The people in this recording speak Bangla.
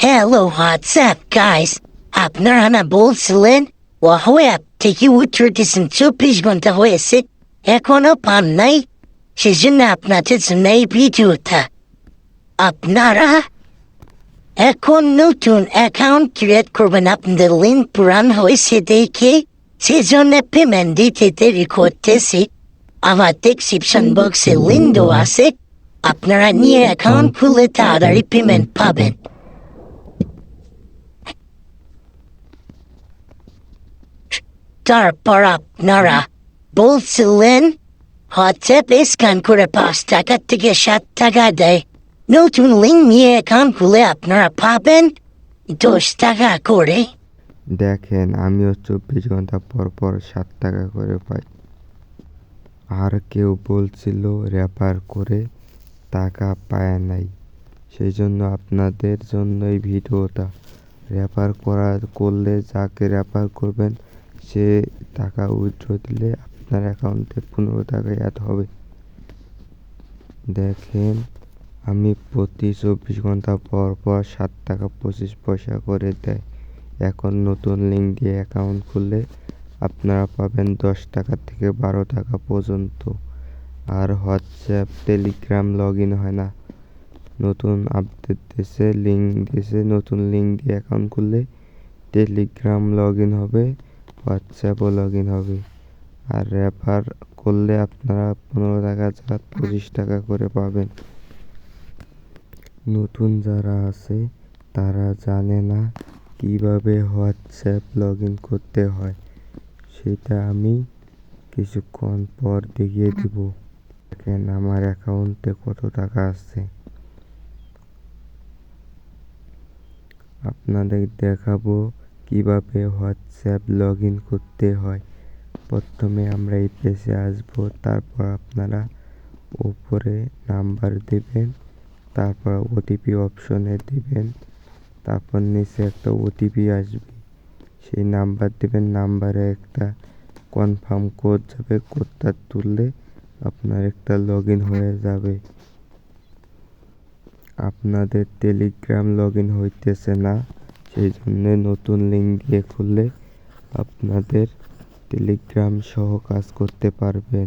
Hello, what's up, guys? আপনারা না বলছিলেন ওয়াহওয়াব থেকে উঠতেছেন 24 ঘন্টা হয়েছে এখনো পান নাই, সেজন্য আপনাদের জন্য এই ভিডিওটা। আপনারা এখন নতুন অ্যাকাউন্ট ক্রিয়েট করবেন, আপনাদের লিঙ্ক পুরান হয়েছে দেখে সেজন্য পেমেন্ট দিতে দেরি করতেছি। আমার ডেসক্রিপশন বক্সে লিঙ্ক দেওয়া আছে, আপনারা নিয়ে অ্যাকাউন্ট খুলে তাড়াতাড়ি পেমেন্ট পাবেন। তারপর আপনারা বলছিলেন হোয়াটসঅ্যাপ স্ক্যান করে 5 টাকা থেকে 7 টাকা দেয়, নতুন লিঙ্ক নিয়ে অ্যাকাউন্ট খুলে আপনারা পাবেন 10 টাকা করে। দেখেন, আমিও 24 ঘন্টা পর পর 7 টাকা করে পাই। আর কেউ বলছিল রেফার করে টাকা পায় নাই, সেই জন্য আপনাদের জন্য এই ভিডিওটা। রেফার করলে যাকে রেফার করবেন সে টাকা উইথড্র দিলে আপনার অ্যাকাউন্টে 15 টাকা অ্যাড হবে। দেখেন, আমি প্রতি 24 ঘন্টা পর পর 7 টাকা 25 পয়সা করে দেয়। এখন নতুন লিঙ্ক দিয়ে অ্যাকাউন্ট খুললে আপনারা পাবেন 10 টাকা থেকে 12 টাকা পর্যন্ত। আর হোয়াটসঅ্যাপ টেলিগ্রাম লগ ইন হয় না, নতুন আপডেট দিয়েছে, লিঙ্ক দিয়েছে, নতুন লিঙ্ক দিয়ে অ্যাকাউন্ট খুললে টেলিগ্রাম লগ ইন হবে, হোয়াটসঅ্যাপও লগ ইন হবে। আর রেফার করলে আপনারা 15 টাকা ছাড়া 25 টাকা করে পাবেন। নতুন যারা আছে তারা জানে না কিভাবে হোয়াটসঅ্যাপ লগ ইন করতে হয়, সেটা আমি কিছুক্ষণ পর দেখিয়ে দিব। দেখেন আমার অ্যাকাউন্টে কত টাকা আছে, আপনাদের দেখাবো কিভাবে হোয়াটসঅ্যাপ লগ ইন করতে হয়। প্রথমে আমরা এই পেজে আসবো, তারপর আপনারা উপরে নাম্বার দিবেন, তারপর ওটিপি অপশনে দিবেন, তারপর নিচে একটা ওটিপি আসবে, সেই নাম্বার দিবেন, নাম্বারে একটা কনফার্ম কোড যাবে, কোডটা তুললে আপনার একটা লগ ইন হয়ে যাবে। আপনাদের টেলিগ্রাম লগ ইন হইতেছে না, সেই জন্য নতুন লিঙ্ক দিয়ে খুললে আপনাদের টেলিগ্রাম সহ কাজ করতে পারবেন।